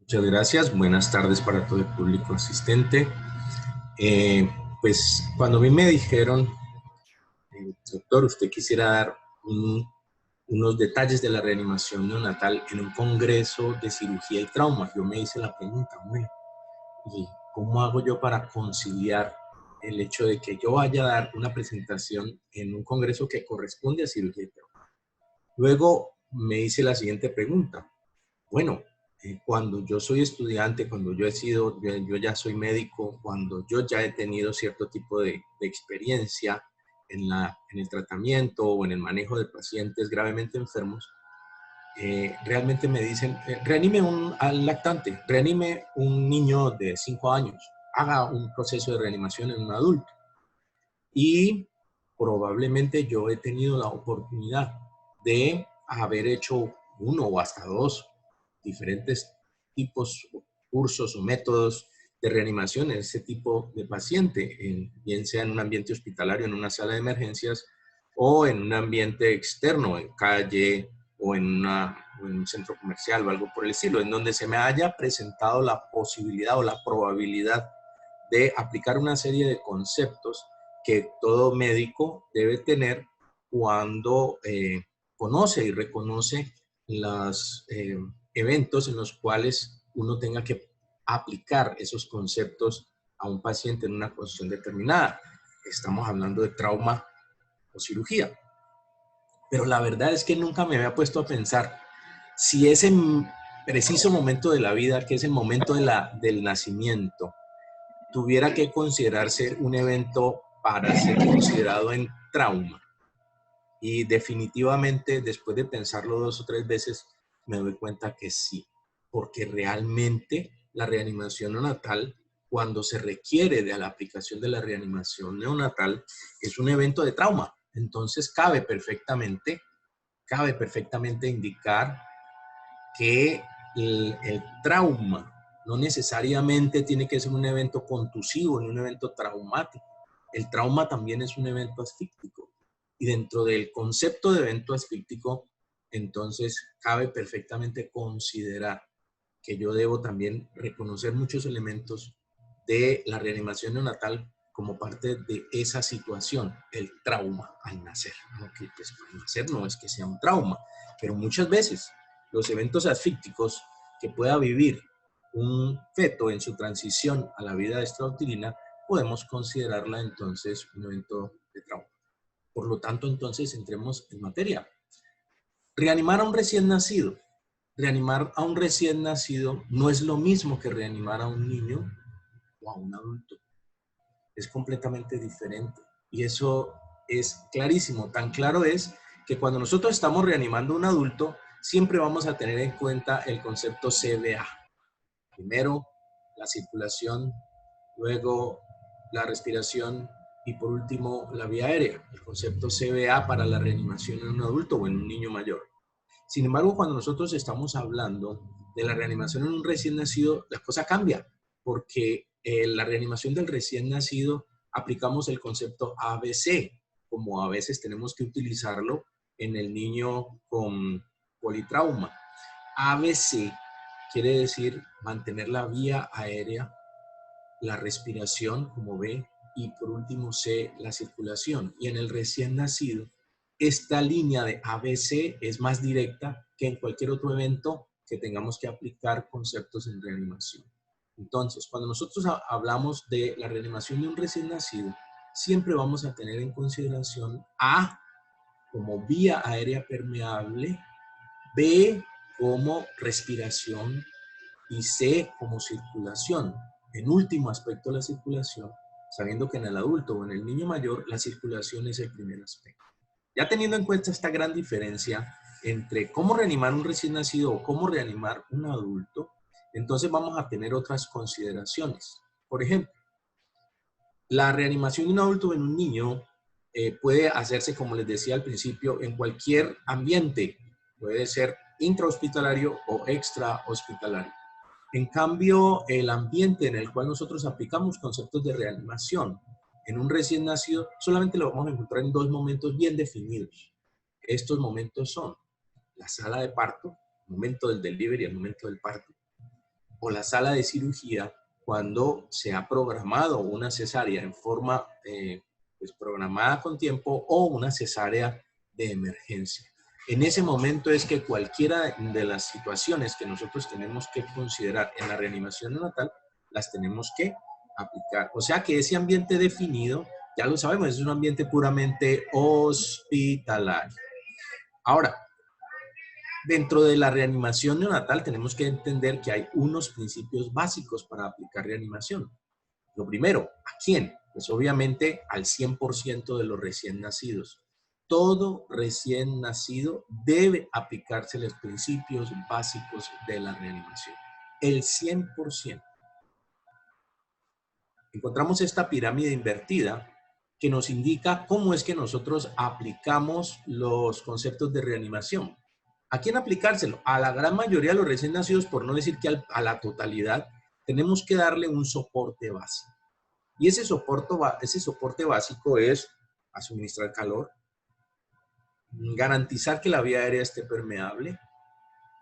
Muchas gracias. Buenas tardes para todo el público asistente. Pues cuando a mí me dijeron, doctor, usted quisiera dar unos detalles de la reanimación neonatal en un congreso de cirugía y trauma, yo me hice la pregunta, bueno, ¿y cómo hago yo para conciliar el hecho de que yo vaya a dar una presentación en un congreso que corresponde a cirugía y trauma? Luego me hice la siguiente pregunta. Bueno, cuando yo soy estudiante, cuando yo ya soy médico, cuando yo ya he tenido cierto tipo de experiencia en el tratamiento o en el manejo de pacientes gravemente enfermos, realmente me dicen, reanime al lactante, reanime un niño de 5 años, haga un proceso de reanimación en un adulto. Y probablemente yo he tenido la oportunidad de haber hecho uno o hasta dos diferentes tipos, cursos o métodos de reanimación en ese tipo de paciente, bien sea en un ambiente hospitalario, en una sala de emergencias, o en un ambiente externo, en calle o en un centro comercial o algo por el estilo, en donde se me haya presentado la posibilidad o la probabilidad de aplicar una serie de conceptos que todo médico debe tener cuando conoce y reconoce los eventos en los cuales uno tenga que aplicar esos conceptos a un paciente en una posición determinada. Estamos hablando de trauma o cirugía. Pero la verdad es que nunca me había puesto a pensar si ese preciso momento de la vida, que es el momento del nacimiento, tuviera que considerarse un evento para ser considerado en trauma. Y definitivamente, después de pensarlo 2 o 3 veces, me doy cuenta que sí, porque realmente la reanimación neonatal, cuando se requiere de la aplicación de la reanimación neonatal, es un evento de trauma. Entonces cabe perfectamente indicar que el trauma no necesariamente tiene que ser un evento contusivo ni un evento traumático. El trauma también es un evento asfíctico. Y dentro del concepto de evento asfíctico, entonces cabe perfectamente considerar que yo debo también reconocer muchos elementos de la reanimación neonatal como parte de esa situación, el trauma al nacer. Aunque pues al nacer no es que sea un trauma, pero muchas veces los eventos asfícticos que pueda vivir un feto en su transición a la vida extrauterina, podemos considerarla entonces un evento de trauma. Por lo tanto, entonces entremos en materia. Reanimar a un recién nacido. Reanimar a un recién nacido no es lo mismo que reanimar a un niño o a un adulto. Es completamente diferente. Y eso es clarísimo. Tan claro es que cuando nosotros estamos reanimando a un adulto, siempre vamos a tener en cuenta el concepto CVA. Primero, la circulación, luego la respiración y por último la vía aérea, el concepto CVA para la reanimación en un adulto o en un niño mayor. Sin embargo, cuando nosotros estamos hablando de la reanimación en un recién nacido, la cosa cambia, porque la reanimación del recién nacido aplicamos el concepto ABC, como a veces tenemos que utilizarlo en el niño con politrauma. ABC quiere decir mantener la vía aérea, la respiración, como B, y por último C, la circulación. Y en el recién nacido, esta línea de ABC es más directa que en cualquier otro evento que tengamos que aplicar conceptos en reanimación. Entonces, cuando nosotros hablamos de la reanimación de un recién nacido, siempre vamos a tener en consideración A como vía aérea permeable, B como respiración y C como circulación. En último aspecto, la circulación, sabiendo que en el adulto o en el niño mayor, la circulación es el primer aspecto. Ya teniendo en cuenta esta gran diferencia entre cómo reanimar un recién nacido o cómo reanimar un adulto, entonces vamos a tener otras consideraciones. Por ejemplo, la reanimación de un adulto en un niño puede hacerse, como les decía al principio, en cualquier ambiente. Puede ser intrahospitalario o extrahospitalario. En cambio, el ambiente en el cual nosotros aplicamos conceptos de reanimación en un recién nacido solamente lo vamos a encontrar en dos momentos bien definidos. Estos momentos son la sala de parto, el momento del delivery, el momento del parto, o la sala de cirugía cuando se ha programado una cesárea en forma pues programada con tiempo o una cesárea de emergencia. En ese momento es que cualquiera de las situaciones que nosotros tenemos que considerar en la reanimación neonatal, las tenemos que aplicar. O sea que ese ambiente definido, ya lo sabemos, es un ambiente puramente hospitalario. Ahora, dentro de la reanimación neonatal tenemos que entender que hay unos principios básicos para aplicar reanimación. Lo primero, ¿a quién? Pues obviamente al 100% de los recién nacidos. Todo recién nacido debe aplicarse los principios básicos de la reanimación. El 100%. Encontramos esta pirámide invertida que nos indica cómo es que nosotros aplicamos los conceptos de reanimación. ¿A quién aplicárselo? A la gran mayoría de los recién nacidos, por no decir que a la totalidad, tenemos que darle un soporte básico. Y ese soporte básico es a suministrar calor, garantizar que la vía aérea esté permeable,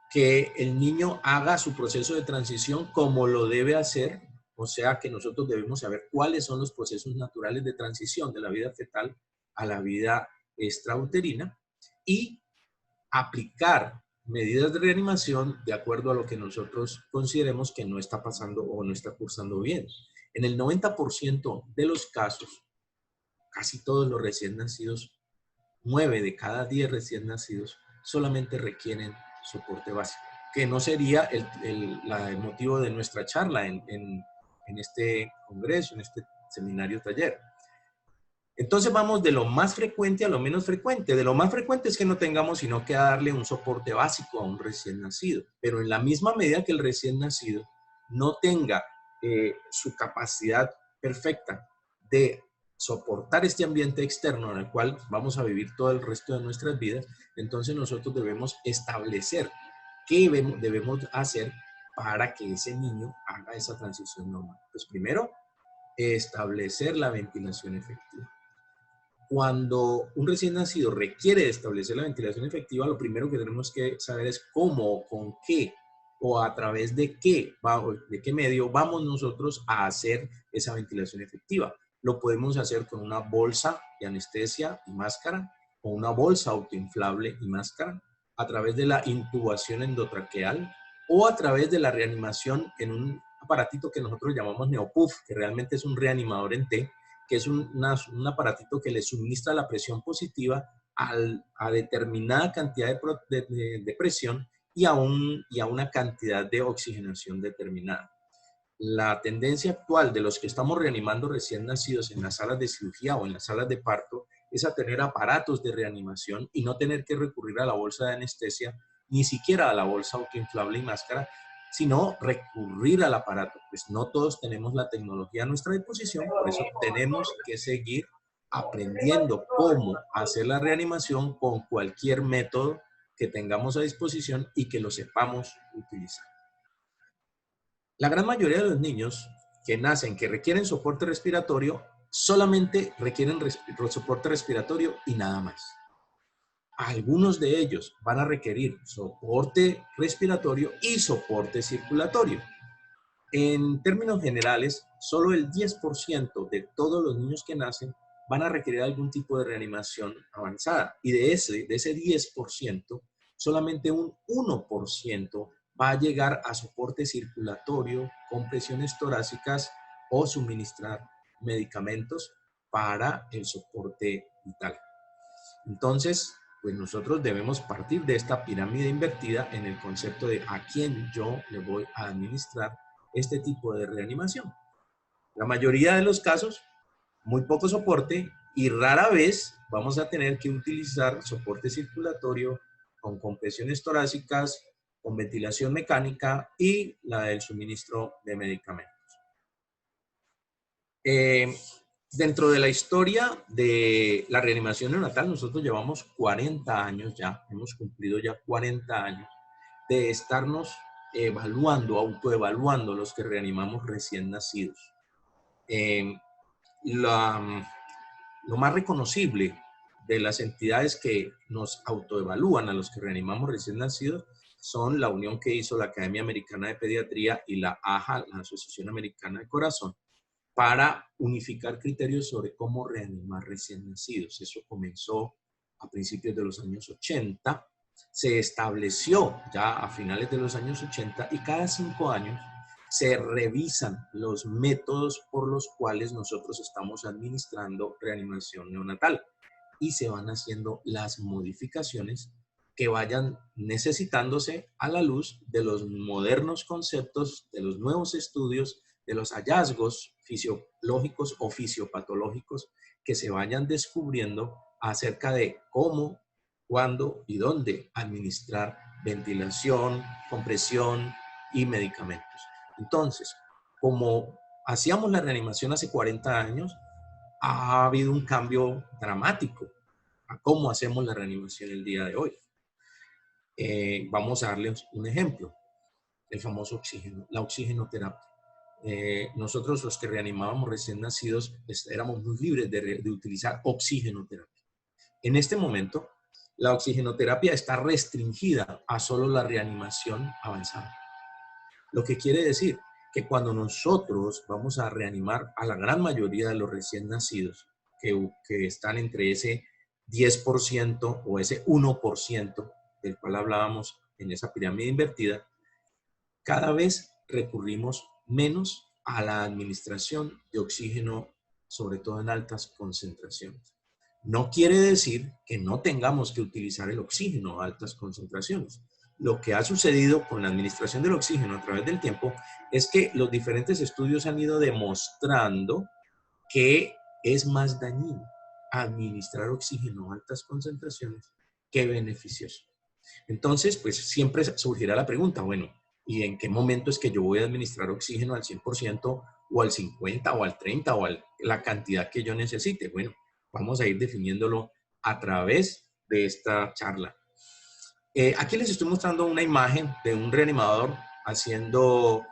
que el niño haga su proceso de transición como lo debe hacer, o sea que nosotros debemos saber cuáles son los procesos naturales de transición de la vida fetal a la vida extrauterina y aplicar medidas de reanimación de acuerdo a lo que nosotros consideremos que no está pasando o no está cursando bien. En el 90% de los casos, casi todos los recién nacidos, 9 de cada 10 recién nacidos, solamente requieren soporte básico, que no sería el motivo de nuestra charla en este congreso, en este seminario taller. Entonces vamos de lo más frecuente a lo menos frecuente. De lo más frecuente es que no tengamos sino que darle un soporte básico a un recién nacido, pero en la misma medida que el recién nacido no tenga su capacidad perfecta de soportar este ambiente externo en el cual vamos a vivir todo el resto de nuestras vidas, entonces nosotros debemos establecer qué debemos hacer para que ese niño haga esa transición normal. Pues primero, establecer la ventilación efectiva. Cuando un recién nacido requiere establecer la ventilación efectiva, lo primero que tenemos que saber es cómo, con qué o a través de qué medio vamos nosotros a hacer esa ventilación efectiva. Lo podemos hacer con una bolsa de anestesia y máscara, o una bolsa autoinflable y máscara, a través de la intubación endotraqueal o a través de la reanimación en un aparatito que nosotros llamamos Neopuff, que realmente es un reanimador en T, que es un aparatito que le suministra la presión positiva a determinada cantidad de presión y a una cantidad de oxigenación determinada. La tendencia actual de los que estamos reanimando recién nacidos en las salas de cirugía o en las salas de parto es a tener aparatos de reanimación y no tener que recurrir a la bolsa de anestesia, ni siquiera a la bolsa autoinflable y máscara, sino recurrir al aparato. Pues no todos tenemos la tecnología a nuestra disposición, por eso tenemos que seguir aprendiendo cómo hacer la reanimación con cualquier método que tengamos a disposición y que lo sepamos utilizar. La gran mayoría de los niños que nacen, que requieren soporte respiratorio, solamente requieren soporte respiratorio y nada más. Algunos de ellos van a requerir soporte respiratorio y soporte circulatorio. En términos generales, solo el 10% de todos los niños que nacen van a requerir algún tipo de reanimación avanzada. Y de ese 10%, solamente un 1% va a llegar a soporte circulatorio, compresiones torácicas o suministrar medicamentos para el soporte vital. Entonces, pues nosotros debemos partir de esta pirámide invertida en el concepto de a quién yo le voy a administrar este tipo de reanimación. La mayoría de los casos, muy poco soporte y rara vez vamos a tener que utilizar soporte circulatorio con compresiones torácicas, con ventilación mecánica y la del suministro de medicamentos. Dentro de la historia de la reanimación neonatal, nosotros llevamos 40 años ya, hemos cumplido ya 40 años de estarnos evaluando, autoevaluando los que reanimamos recién nacidos. Lo más reconocible de las entidades que nos autoevalúan a los que reanimamos recién nacidos son la unión que hizo la Academia Americana de Pediatría y la AJA, la Asociación Americana de Corazón, para unificar criterios sobre cómo reanimar recién nacidos. Eso comenzó a principios de los años 80, se estableció ya a finales de los años 80 y cada 5 años se revisan los métodos por los cuales nosotros estamos administrando reanimación neonatal y se van haciendo las modificaciones que vayan necesitándose a la luz de los modernos conceptos, de los nuevos estudios, de los hallazgos fisiológicos o fisiopatológicos que se vayan descubriendo acerca de cómo, cuándo y dónde administrar ventilación, compresión y medicamentos. Entonces, como hacíamos la reanimación hace 40 años, ha habido un cambio dramático a cómo hacemos la reanimación el día de hoy. Vamos a darles un ejemplo, el famoso oxígeno, la oxigenoterapia. Nosotros los que reanimábamos recién nacidos éramos muy libres de utilizar oxigenoterapia. En este momento, la oxigenoterapia está restringida a solo la reanimación avanzada. Lo que quiere decir que cuando nosotros vamos a reanimar a la gran mayoría de los recién nacidos, que están entre ese 10% o ese 1% del cual hablábamos en esa pirámide invertida, cada vez recurrimos menos a la administración de oxígeno, sobre todo en altas concentraciones. No quiere decir que no tengamos que utilizar el oxígeno a altas concentraciones. Lo que ha sucedido con la administración del oxígeno a través del tiempo es que los diferentes estudios han ido demostrando que es más dañino administrar oxígeno a altas concentraciones que beneficioso. Entonces, pues siempre surgirá la pregunta, bueno, ¿y en qué momento es que yo voy a administrar oxígeno al 100% o al 50% o al 30% o a la cantidad que yo necesite? Bueno, vamos a ir definiéndolo a través de esta charla. Aquí les estoy mostrando una imagen de un reanimador haciendo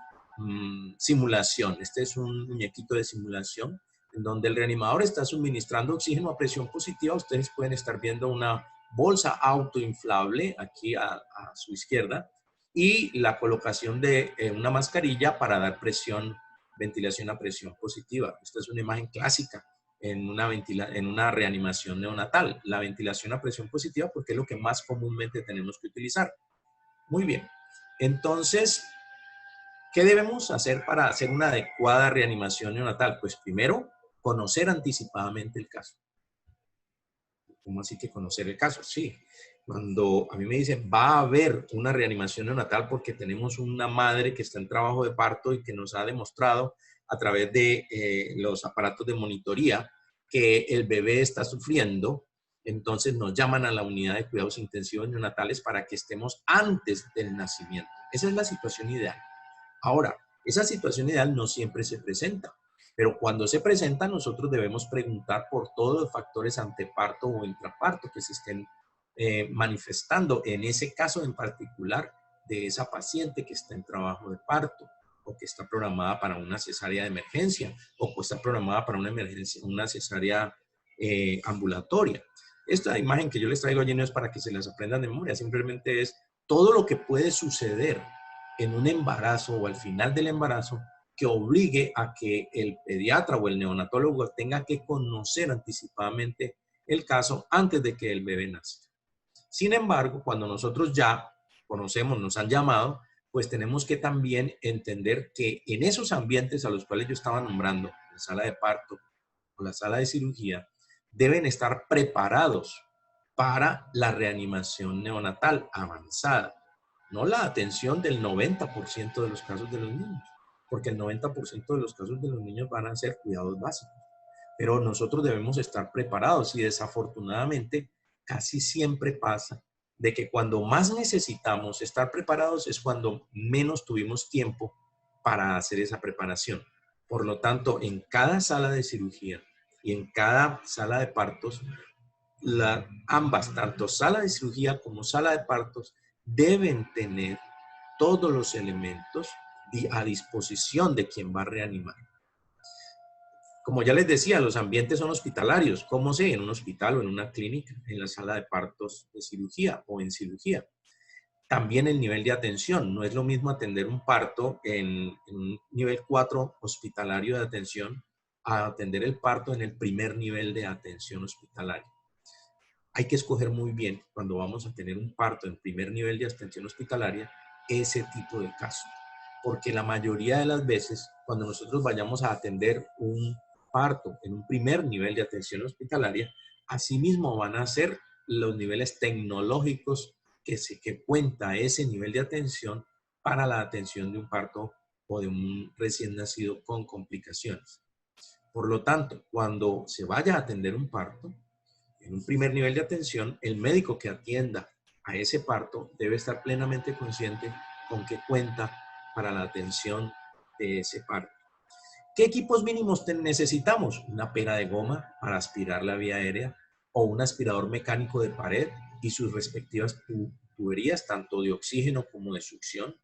simulación. Este es un muñequito de simulación en donde el reanimador está suministrando oxígeno a presión positiva. Ustedes pueden estar viendo una bolsa autoinflable aquí a su izquierda y la colocación de una mascarilla para dar presión, ventilación a presión positiva. Esta es una imagen clásica en una reanimación neonatal, la ventilación a presión positiva, porque es lo que más comúnmente tenemos que utilizar. Muy bien, entonces, ¿qué debemos hacer para hacer una adecuada reanimación neonatal? Pues primero, conocer anticipadamente el caso. ¿Cómo así que conocer el caso? Sí, cuando a mí me dicen va a haber una reanimación neonatal porque tenemos una madre que está en trabajo de parto y que nos ha demostrado a través de los aparatos de monitoría que el bebé está sufriendo, entonces nos llaman a la unidad de cuidados intensivos neonatales para que estemos antes del nacimiento. Esa es la situación ideal. Ahora, esa situación ideal no siempre se presenta, pero cuando se presenta nosotros debemos preguntar por todos los factores anteparto o intraparto que se estén manifestando en ese caso en particular de esa paciente que está en trabajo de parto o que está programada para una cesárea de emergencia o que está programada para una emergencia, una cesárea ambulatoria. Esta imagen que yo les traigo allí no es para que se las aprendan de memoria, simplemente es todo lo que puede suceder en un embarazo o al final del embarazo que obligue a que el pediatra o el neonatólogo tenga que conocer anticipadamente el caso antes de que el bebé nazca. Sin embargo, cuando nosotros ya conocemos, nos han llamado, pues tenemos que también entender que en esos ambientes a los cuales yo estaba nombrando, la sala de parto o la sala de cirugía, deben estar preparados para la reanimación neonatal avanzada, no la atención del 90% de los casos de los niños, porque el 90% de los casos de los niños van a ser cuidados básicos, pero nosotros debemos estar preparados y desafortunadamente casi siempre pasa de que cuando más necesitamos estar preparados es cuando menos tuvimos tiempo para hacer esa preparación. Por lo tanto, en cada sala de cirugía y en cada sala de partos, ambas, tanto sala de cirugía como sala de partos, deben tener todos los elementos a disposición de quien va a reanimar. Como ya les decía, los ambientes son hospitalarios. ¿Cómo sé? En un hospital o en una clínica, en la sala de partos de cirugía o en cirugía. También el nivel de atención. No es lo mismo atender un parto en un nivel 4 hospitalario de atención a atender el parto en el primer nivel de atención hospitalaria. Hay que escoger muy bien cuando vamos a tener un parto en primer nivel de atención hospitalaria ese tipo de caso. Porque la mayoría de las veces, cuando nosotros vayamos a atender un parto en un primer nivel de atención hospitalaria, asimismo van a ser los niveles tecnológicos que cuenta ese nivel de atención para la atención de un parto o de un recién nacido con complicaciones. Por lo tanto, cuando se vaya a atender un parto, en un primer nivel de atención, el médico que atienda a ese parto debe estar plenamente consciente con qué cuenta para la atención de ese parto. ¿Qué equipos mínimos necesitamos? Una pera de goma para aspirar la vía aérea o un aspirador mecánico de pared y sus respectivas tuberías, tanto de oxígeno como de succión,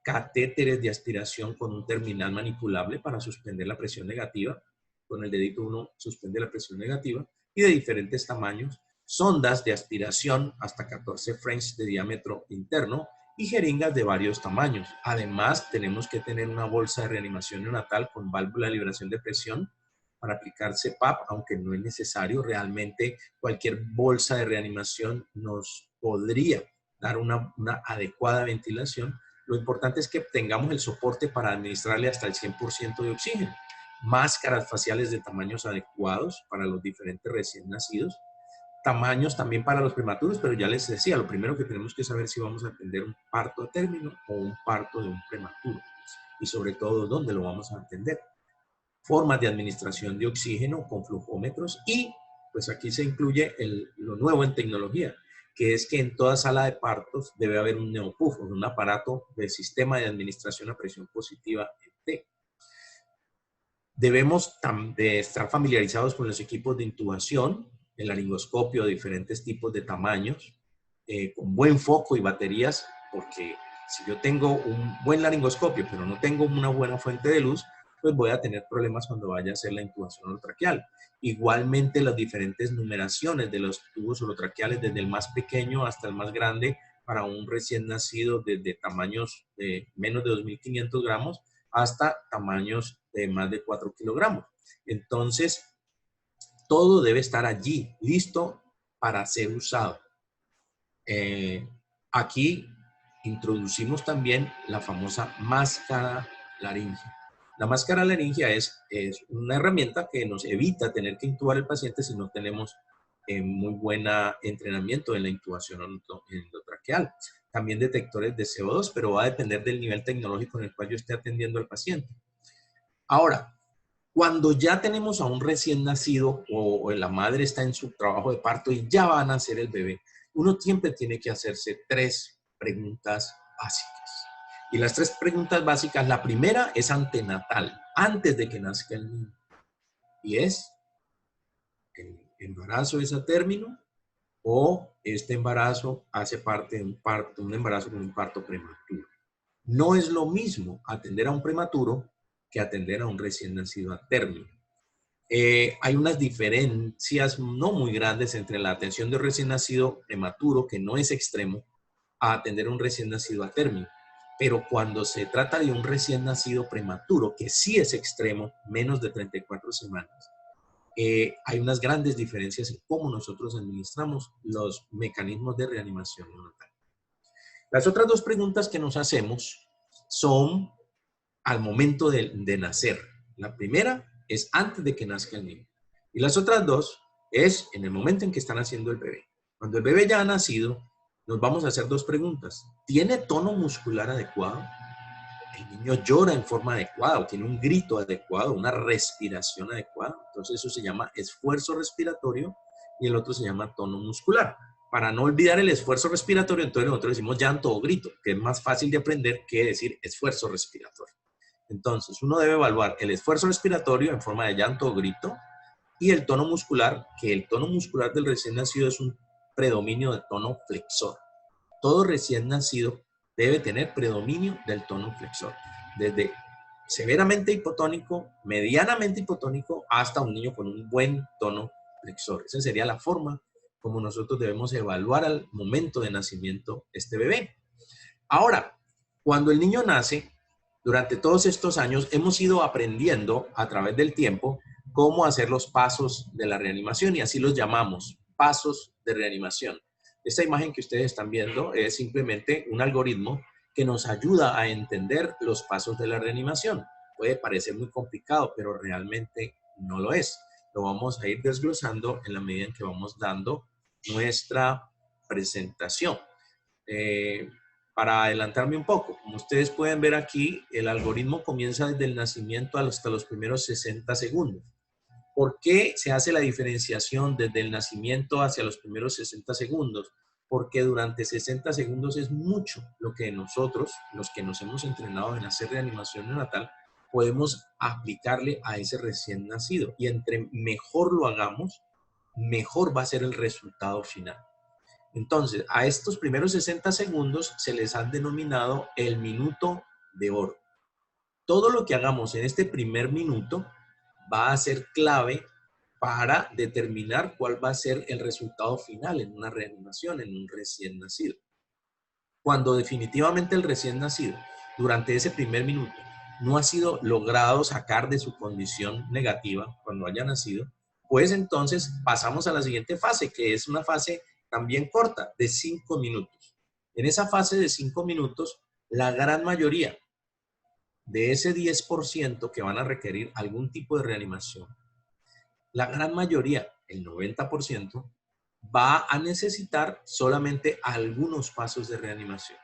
catéteres de aspiración con un terminal manipulable para suspender la presión negativa. Con el dedito uno suspende la presión negativa y de diferentes tamaños, sondas de aspiración hasta 14 French de diámetro interno y jeringas de varios tamaños. Además, tenemos que tener una bolsa de reanimación neonatal con válvula de liberación de presión para aplicar CPAP, aunque no es necesario. Realmente cualquier bolsa de reanimación nos podría dar una adecuada ventilación. Lo importante es que tengamos el soporte para administrarle hasta el 100% de oxígeno. Máscaras faciales de tamaños adecuados para los diferentes recién nacidos. Tamaños también para los prematuros, pero ya les decía, lo primero que tenemos que saber si vamos a atender un parto a término o un parto de un prematuro. Y sobre todo, ¿dónde lo vamos a atender? Formas de administración de oxígeno con flujómetros y pues aquí se incluye lo nuevo en tecnología, que es que en toda sala de partos debe haber un neopuf, un aparato del sistema de administración a presión positiva ET. Debemos de estar familiarizados con los equipos de intubación, el laringoscopio de diferentes tipos de tamaños, con buen foco y baterías, porque si yo tengo un buen laringoscopio, pero no tengo una buena fuente de luz, pues voy a tener problemas cuando vaya a hacer la intubación orotraqueal. Igualmente, las diferentes numeraciones de los tubos orotraqueales, desde el más pequeño hasta el más grande, para un recién nacido, desde tamaños de menos de 2.500 gramos hasta tamaños de más de 4 kilogramos. Entonces, todo debe estar allí, listo para ser usado. Aquí introducimos también la famosa máscara laringea. La máscara laringea es una herramienta que nos evita tener que intubar al paciente si no tenemos muy buen entrenamiento en la intubación endotraqueal. También detectores de CO2, pero va a depender del nivel tecnológico en el cual yo esté atendiendo al paciente. Ahora, cuando ya tenemos a un recién nacido o la madre está en su trabajo de parto y ya va a nacer el bebé, uno siempre tiene que hacerse 3 preguntas básicas. Y las 3 preguntas básicas, la primera es antenatal, antes de que nazca el niño. Y es, ¿el embarazo es a término o este embarazo hace parte de un embarazo con un parto prematuro? No es lo mismo atender a un prematuro que atender a un recién nacido a término. Hay unas diferencias no muy grandes entre la atención de un recién nacido prematuro, que no es extremo, a atender a un recién nacido a término. Pero cuando se trata de un recién nacido prematuro, que sí es extremo, menos de 34 semanas, hay unas grandes diferencias en cómo nosotros administramos los mecanismos de reanimación neonatal. Las otras 2 preguntas que nos hacemos son al momento de nacer. La primera es antes de que nazca el niño. Y las otras 2 es en el momento en que está naciendo el bebé. Cuando el bebé ya ha nacido, nos vamos a hacer 2 preguntas. ¿Tiene tono muscular adecuado? ¿El niño llora en forma adecuada o tiene un grito adecuado, una respiración adecuada? Entonces eso se llama esfuerzo respiratorio y el otro se llama tono muscular. Para no olvidar el esfuerzo respiratorio, entonces nosotros decimos llanto o grito, que es más fácil de aprender que decir esfuerzo respiratorio. Entonces, uno debe evaluar el esfuerzo respiratorio en forma de llanto o grito y el tono muscular, que el tono muscular del recién nacido es un predominio de tono flexor. Todo recién nacido debe tener predominio del tono flexor, desde severamente hipotónico, medianamente hipotónico, hasta un niño con un buen tono flexor. Esa sería la forma como nosotros debemos evaluar al momento de nacimiento este bebé. Ahora, cuando el niño nace, durante todos estos años hemos ido aprendiendo a través del tiempo cómo hacer los pasos de la reanimación y así los llamamos, pasos de reanimación. Esta imagen que ustedes están viendo es simplemente un algoritmo que nos ayuda a entender los pasos de la reanimación. Puede parecer muy complicado, pero realmente no lo es. Lo vamos a ir desglosando en la medida en que vamos dando nuestra presentación. Para adelantarme un poco, como ustedes pueden ver aquí, el algoritmo comienza desde el nacimiento hasta los primeros 60 segundos. ¿Por qué se hace la diferenciación desde el nacimiento hacia los primeros 60 segundos? Porque durante 60 segundos es mucho lo que nosotros, los que nos hemos entrenado en hacer reanimación neonatal, podemos aplicarle a ese recién nacido. Y entre mejor lo hagamos, mejor va a ser el resultado final. Entonces, a estos primeros 60 segundos se les han denominado el minuto de oro. Todo lo que hagamos en este primer minuto va a ser clave para determinar cuál va a ser el resultado final en una reanimación, en un recién nacido. Cuando definitivamente el recién nacido, durante ese primer minuto, no ha sido logrado sacar de su condición negativa cuando haya nacido, pues entonces pasamos a la siguiente fase, que es una fase también corta, de 5 minutos. En esa fase de 5 minutos, la gran mayoría de ese 10% que van a requerir algún tipo de reanimación, la gran mayoría, el 90%, va a necesitar solamente algunos pasos de reanimación.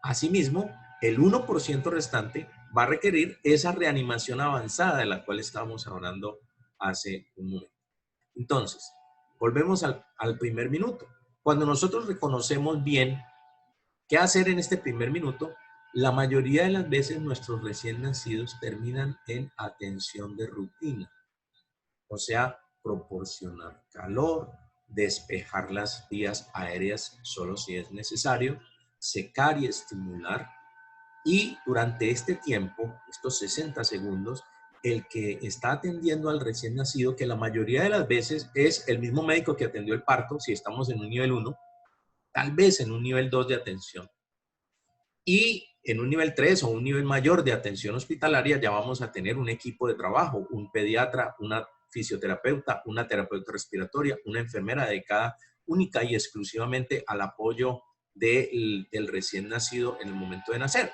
Asimismo, el 1% restante va a requerir esa reanimación avanzada de la cual estábamos hablando hace un momento. Entonces, volvemos al primer minuto. Cuando nosotros reconocemos bien qué hacer en este primer minuto, la mayoría de las veces nuestros recién nacidos terminan en atención de rutina. O sea, proporcionar calor, despejar las vías aéreas solo si es necesario, secar y estimular. Y durante este tiempo, estos 60 segundos, el que está atendiendo al recién nacido, que la mayoría de las veces es el mismo médico que atendió el parto, si estamos en un nivel 1, tal vez en un nivel 2 de atención. Y en un nivel 3 o un nivel mayor de atención hospitalaria ya vamos a tener un equipo de trabajo, un pediatra, una fisioterapeuta, una terapeuta respiratoria, una enfermera dedicada única y exclusivamente al apoyo del recién nacido en el momento de nacer.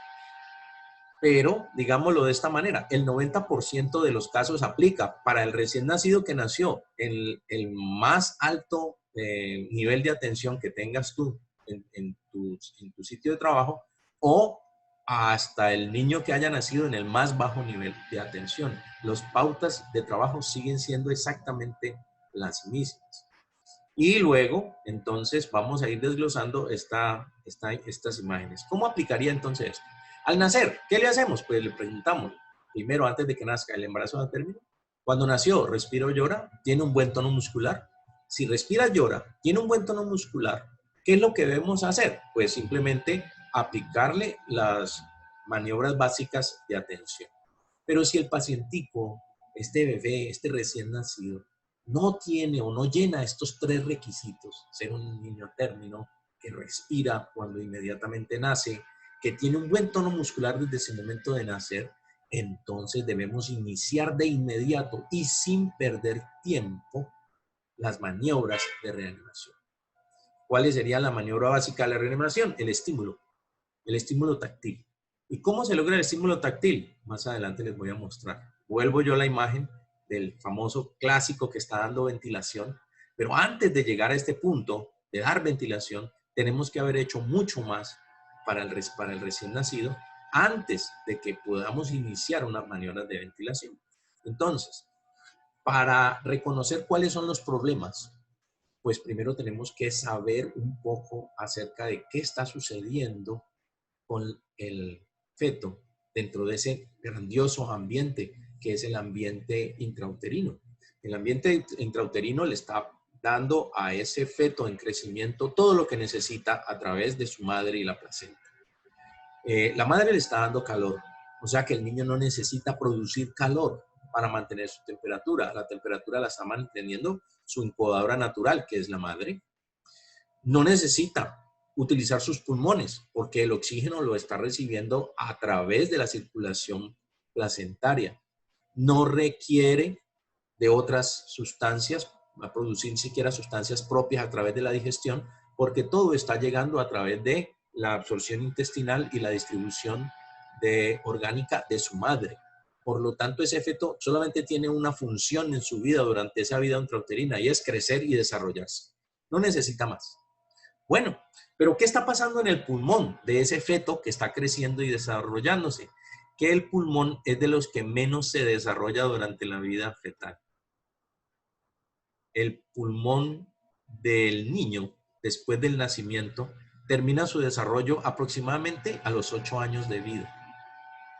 Pero, digámoslo de esta manera, el 90% de los casos aplica para el recién nacido que nació en el más alto nivel de atención que tengas tú en tu sitio de trabajo o hasta el niño que haya nacido en el más bajo nivel de atención. Las pautas de trabajo siguen siendo exactamente las mismas. Y luego, entonces, vamos a ir desglosando estas imágenes. ¿Cómo aplicaría entonces esto? Al nacer, ¿qué le hacemos? Pues le preguntamos, primero, antes de que nazca, ¿el embarazo da término? Cuando nació, ¿respira o llora? ¿Tiene un buen tono muscular? Si respira, llora, tiene un buen tono muscular, ¿qué es lo que debemos hacer? Pues simplemente aplicarle las maniobras básicas de atención. Pero si el pacientico, este bebé, este recién nacido, no tiene o no llena estos 3 requisitos, ser un niño a término, que respira cuando inmediatamente nace, que tiene un buen tono muscular desde ese momento de nacer, entonces debemos iniciar de inmediato y sin perder tiempo las maniobras de reanimación. ¿Cuál sería la maniobra básica de la reanimación? El estímulo táctil. ¿Y cómo se logra el estímulo táctil? Más adelante les voy a mostrar. Vuelvo yo a la imagen del famoso clásico que está dando ventilación, pero antes de llegar a este punto de dar ventilación, tenemos que haber hecho mucho más para el recién nacido antes de que podamos iniciar unas maniobras de ventilación. Entonces, para reconocer cuáles son los problemas, pues primero tenemos que saber un poco acerca de qué está sucediendo con el feto dentro de ese grandioso ambiente que es el ambiente intrauterino. El ambiente intrauterino le está dando a ese feto en crecimiento todo lo que necesita a través de su madre y la placenta. La madre le está dando calor, o sea que el niño no necesita producir calor para mantener su temperatura. La temperatura la está manteniendo su incubadora natural, que es la madre. No necesita utilizar sus pulmones, porque el oxígeno lo está recibiendo a través de la circulación placentaria. No requiere de otras sustancias, va a producir ni siquiera sustancias propias a través de la digestión, porque todo está llegando a través de la absorción intestinal y la distribución orgánica de su madre. Por lo tanto, ese feto solamente tiene una función en su vida durante esa vida intrauterina y es crecer y desarrollarse. No necesita más. Bueno, pero ¿qué está pasando en el pulmón de ese feto que está creciendo y desarrollándose? Que el pulmón es de los que menos se desarrolla durante la vida fetal. El pulmón del niño, después del nacimiento, termina su desarrollo aproximadamente a los 8 años de vida.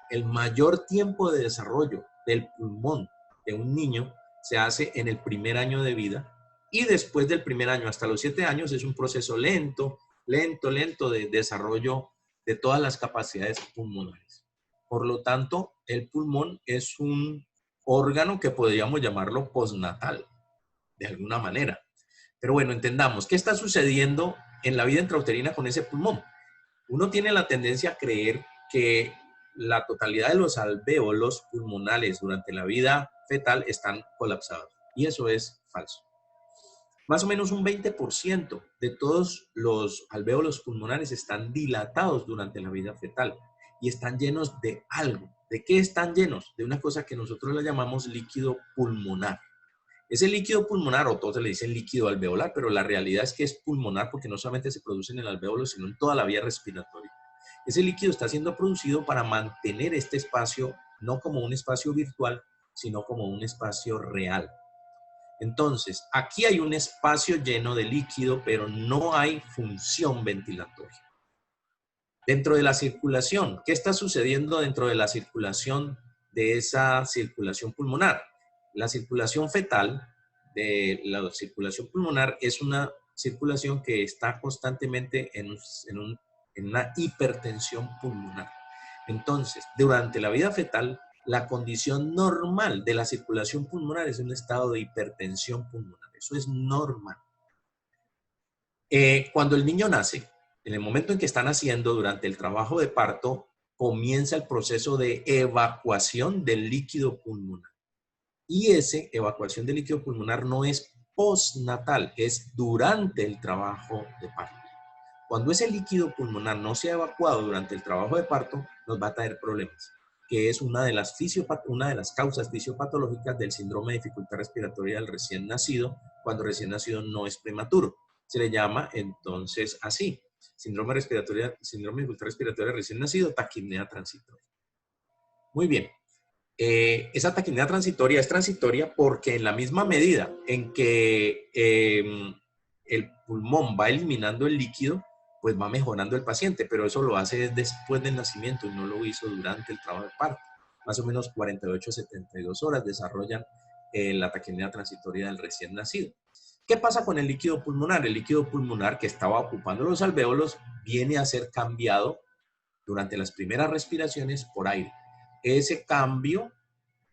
El mayor tiempo de desarrollo del pulmón de un niño se hace en el primer año de vida y después del primer año hasta los 7 años es un proceso lento de desarrollo de todas las capacidades pulmonares. Por lo tanto, el pulmón es un órgano que podríamos llamarlo postnatal, de alguna manera. Pero bueno, entendamos, ¿qué está sucediendo en la vida intrauterina con ese pulmón? Uno tiene la tendencia a creer que la totalidad de los alvéolos pulmonares durante la vida fetal están colapsados. Y eso es falso. Más o menos un 20% de todos los alvéolos pulmonares están dilatados durante la vida fetal y están llenos de algo. ¿De qué están llenos? De una cosa que nosotros la llamamos líquido pulmonar. Ese líquido pulmonar, o todos le dicen líquido alveolar, pero la realidad es que es pulmonar porque no solamente se produce en el alvéolo, sino en toda la vía respiratoria. Ese líquido está siendo producido para mantener este espacio no como un espacio virtual, sino como un espacio real. Entonces, aquí hay un espacio lleno de líquido, pero no hay función ventilatoria. Dentro de la circulación, ¿qué está sucediendo dentro de la circulación de esa circulación pulmonar? La circulación fetal de la circulación pulmonar es una circulación que está constantemente en una hipertensión pulmonar. Entonces, durante la vida fetal, la condición normal de la circulación pulmonar es un estado de hipertensión pulmonar. Eso es normal. Cuando el niño nace, en el momento en que está naciendo, durante el trabajo de parto, comienza el proceso de evacuación del líquido pulmonar. Y esa evacuación del líquido pulmonar no es postnatal, es durante el trabajo de parto. Cuando ese líquido pulmonar no se ha evacuado durante el trabajo de parto, nos va a traer problemas, que es una de las causas fisiopatológicas del síndrome de dificultad respiratoria del recién nacido, cuando recién nacido no es prematuro. Se le llama entonces así, síndrome de dificultad respiratoria del recién nacido, taquipnea transitoria. Muy bien. Esa taquipnea transitoria es transitoria porque en la misma medida en que el pulmón va eliminando el líquido, pues va mejorando el paciente, pero eso lo hace después del nacimiento y no lo hizo durante el trabajo de parto. Más o menos 48 a 72 horas desarrollan la taquipnea transitoria del recién nacido. ¿Qué pasa con el líquido pulmonar? El líquido pulmonar que estaba ocupando los alvéolos viene a ser cambiado durante las primeras respiraciones por aire. Ese cambio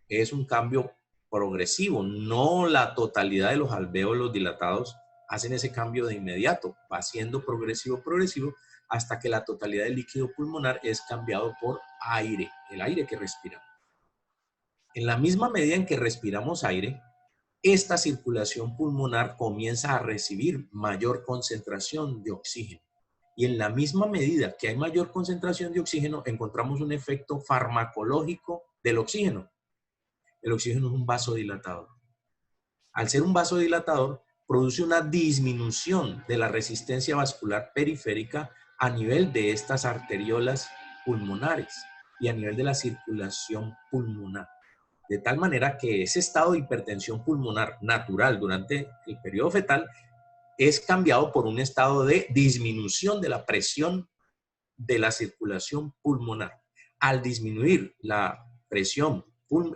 es un cambio progresivo, no la totalidad de los alvéolos dilatados hacen ese cambio de inmediato, va siendo progresivo, hasta que la totalidad del líquido pulmonar es cambiado por aire, el aire que respiramos. En la misma medida en que respiramos aire, esta circulación pulmonar comienza a recibir mayor concentración de oxígeno. Y en la misma medida que hay mayor concentración de oxígeno, encontramos un efecto farmacológico del oxígeno. El oxígeno es un vasodilatador. Al ser un vasodilatador, produce una disminución de la resistencia vascular periférica a nivel de estas arteriolas pulmonares y a nivel de la circulación pulmonar. De tal manera que ese estado de hipertensión pulmonar natural durante el periodo fetal es cambiado por un estado de disminución de la presión de la circulación pulmonar. Al disminuir la presión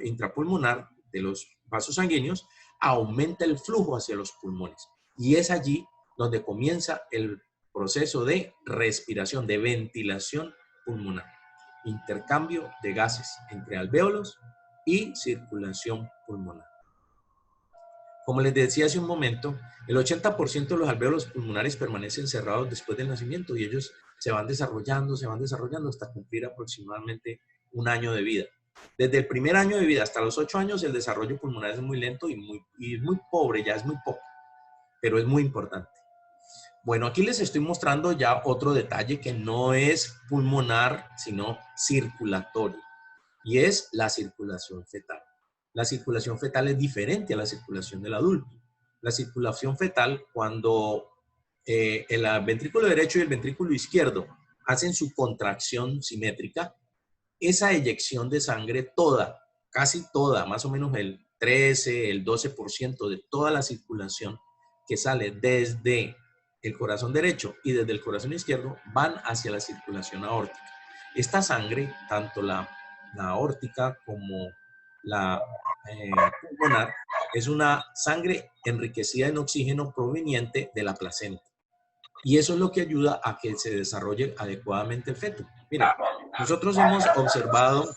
intrapulmonar de los vasos sanguíneos, aumenta el flujo hacia los pulmones. Y es allí donde comienza el proceso de respiración, de ventilación pulmonar. Intercambio de gases entre alvéolos y circulación pulmonar. Como les decía hace un momento, el 80% de los alvéolos pulmonares permanecen cerrados después del nacimiento y ellos se van desarrollando hasta cumplir aproximadamente un año de vida. Desde el primer año de vida hasta los 8 años, el desarrollo pulmonar es muy lento y muy pobre, ya es muy poco, pero es muy importante. Bueno, aquí les estoy mostrando ya otro detalle que no es pulmonar, sino circulatorio, y es la circulación fetal. La circulación fetal es diferente a la circulación del adulto. La circulación fetal, cuando el ventrículo derecho y el ventrículo izquierdo hacen su contracción simétrica, esa eyección de sangre toda, casi toda, más o menos el 13, el 12% de toda la circulación que sale desde el corazón derecho y desde el corazón izquierdo van hacia la circulación aórtica. Esta sangre, tanto la aórtica como la pulmonar, es una sangre enriquecida en oxígeno proveniente de la placenta. Y eso es lo que ayuda a que se desarrolle adecuadamente el feto. Mira, nosotros hemos observado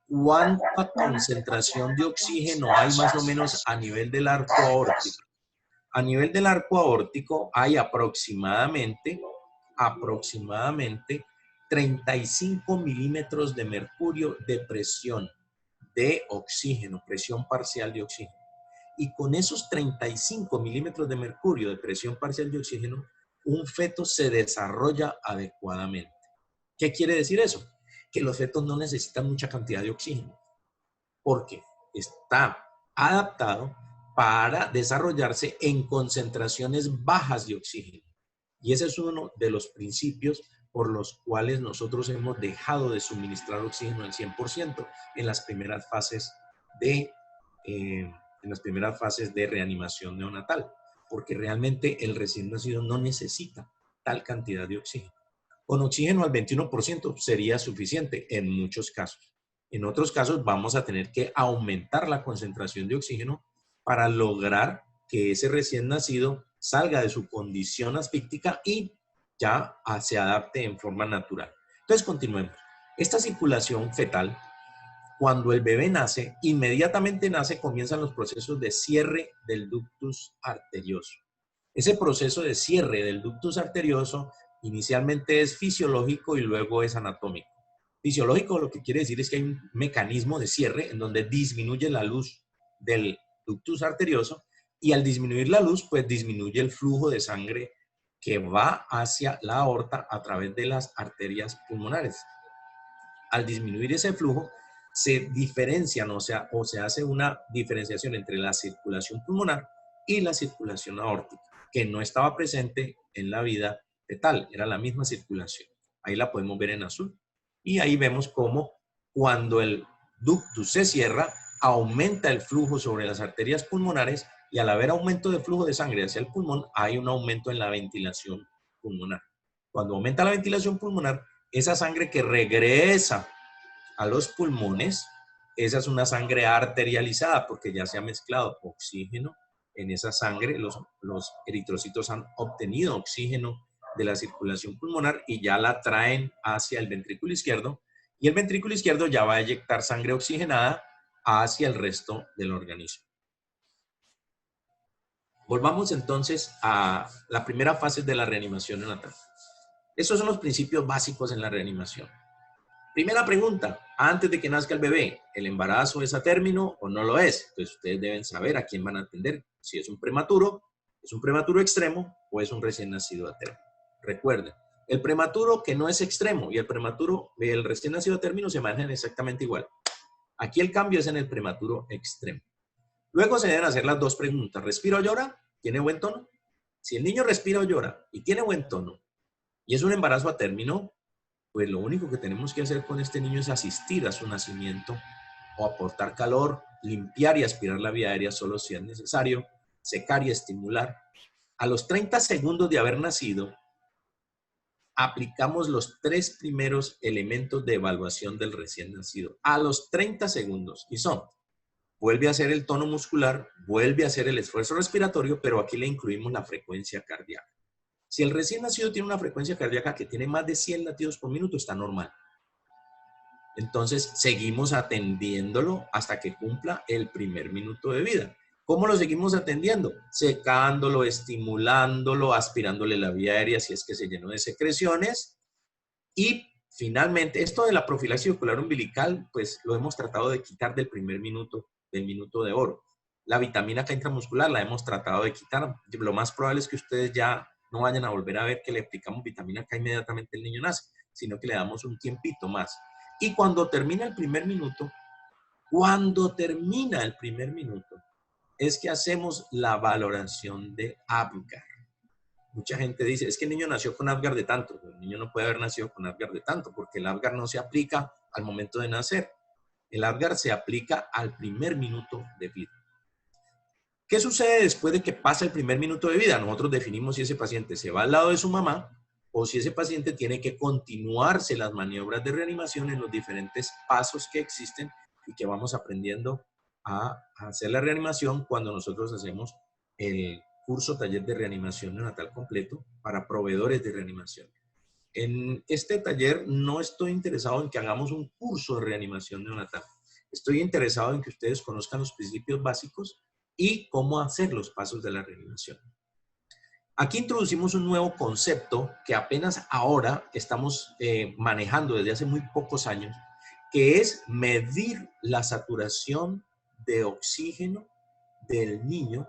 cuánta concentración de oxígeno hay más o menos a nivel del arco aórtico. A nivel del arco aórtico hay aproximadamente 35 milímetros de mercurio de presión de oxígeno, presión parcial de oxígeno. Y con esos 35 milímetros de mercurio de presión parcial de oxígeno, un feto se desarrolla adecuadamente. ¿Qué quiere decir eso? Que los fetos no necesitan mucha cantidad de oxígeno, porque está adaptado para desarrollarse en concentraciones bajas de oxígeno. Y ese es uno de los principios por los cuales nosotros hemos dejado de suministrar oxígeno al 100% en las primeras fases de reanimación neonatal, porque realmente el recién nacido no necesita tal cantidad de oxígeno. Con oxígeno al 21% sería suficiente en muchos casos. En otros casos vamos a tener que aumentar la concentración de oxígeno para lograr que ese recién nacido salga de su condición asfíctica y ya se adapte en forma natural. Entonces continuemos. Esta circulación fetal, cuando el bebé nace, inmediatamente nace, comienzan los procesos de cierre del ductus arterioso. Ese proceso de cierre del ductus arterioso inicialmente es fisiológico y luego es anatómico. Fisiológico lo que quiere decir es que hay un mecanismo de cierre en donde disminuye la luz del ductus arterioso y al disminuir la luz, pues disminuye el flujo de sangre que va hacia la aorta a través de las arterias pulmonares. Al disminuir ese flujo, se diferencian, o se hace una diferenciación entre la circulación pulmonar y la circulación aórtica, que no estaba presente en la vida fetal, era la misma circulación. Ahí la podemos ver en azul. Y ahí vemos cómo cuando el ductus se cierra, aumenta el flujo sobre las arterias pulmonares y al haber aumento de flujo de sangre hacia el pulmón, hay un aumento en la ventilación pulmonar. Cuando aumenta la ventilación pulmonar, esa sangre que regresa a los pulmones, esa es una sangre arterializada porque ya se ha mezclado oxígeno en esa sangre, los eritrocitos han obtenido oxígeno de la circulación pulmonar y ya la traen hacia el ventrículo izquierdo y el ventrículo izquierdo ya va a eyectar sangre oxigenada hacia el resto del organismo. Volvamos entonces a la primera fase de la reanimación neonatal. Estos son los principios básicos en la reanimación. Primera pregunta, antes de que nazca el bebé, ¿el embarazo es a término o no lo es? Entonces ustedes deben saber a quién van a atender, si es un prematuro extremo o es un recién nacido a término. Recuerden, el prematuro que no es extremo y el recién nacido a término se manejan exactamente igual. Aquí el cambio es en el prematuro extremo. Luego se deben hacer las dos preguntas, ¿respira o llora? ¿Tiene buen tono? Si el niño respira o llora y tiene buen tono y es un embarazo a término, pues lo único que tenemos que hacer con este niño es asistir a su nacimiento o aportar calor, limpiar y aspirar la vía aérea solo si es necesario, secar y estimular. A los 30 segundos de haber nacido, aplicamos los 3 primeros elementos de evaluación del recién nacido. A los 30 segundos. Y son, vuelve a hacer el tono muscular, vuelve a hacer el esfuerzo respiratorio, pero aquí le incluimos la frecuencia cardíaca. Si el recién nacido tiene una frecuencia cardíaca que tiene más de 100 latidos por minuto, está normal. Entonces, seguimos atendiéndolo hasta que cumpla el primer minuto de vida. ¿Cómo lo seguimos atendiendo? Secándolo, estimulándolo, aspirándole la vía aérea si es que se llenó de secreciones. Y finalmente, esto de la profilaxis ocular umbilical, pues lo hemos tratado de quitar del primer minuto, del minuto de oro. La vitamina K intramuscular la hemos tratado de quitar. Lo más probable es que ustedes ya no vayan a volver a ver que le aplicamos vitamina K inmediatamente el niño nace, sino que le damos un tiempito más. Y cuando termina el primer minuto, es que hacemos la valoración de Apgar. Mucha gente dice, es que el niño nació con Apgar de tanto. El niño no puede haber nacido con Apgar de tanto, porque el Apgar no se aplica al momento de nacer. El Apgar se aplica al primer minuto de vida. ¿Qué sucede después de que pasa el primer minuto de vida? Nosotros definimos si ese paciente se va al lado de su mamá o si ese paciente tiene que continuarse las maniobras de reanimación en los diferentes pasos que existen y que vamos aprendiendo a hacer la reanimación cuando nosotros hacemos el curso taller de reanimación neonatal completo para proveedores de reanimación. En este taller no estoy interesado en que hagamos un curso de reanimación neonatal. Estoy interesado en que ustedes conozcan los principios básicos y cómo hacer los pasos de la reanimación. Aquí introducimos un nuevo concepto que apenas ahora estamos manejando desde hace muy pocos años, que es medir la saturación de oxígeno del niño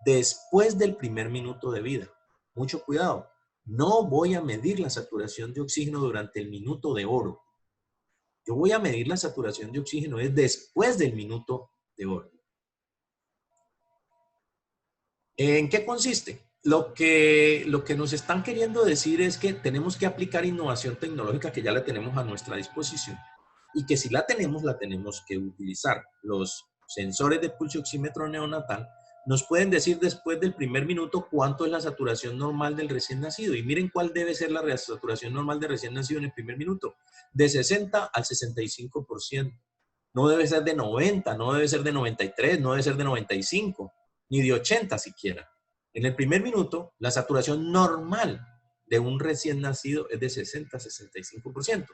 después del primer minuto de vida. Mucho cuidado, no voy a medir la saturación de oxígeno durante el minuto de oro. Yo voy a medir la saturación de oxígeno después del minuto de oro. ¿En qué consiste? Lo que nos están queriendo decir es que tenemos que aplicar innovación tecnológica que ya la tenemos a nuestra disposición y que si la tenemos que utilizar. Los sensores de pulso oxímetro neonatal nos pueden decir después del primer minuto cuánto es la saturación normal del recién nacido. Y miren cuál debe ser la saturación normal del recién nacido en el primer minuto. De 60 al 65%. No debe ser de 90, no debe ser de 93, no debe ser de 95, ni de 80 siquiera. En el primer minuto, la saturación normal de un recién nacido es de 60 a 65%.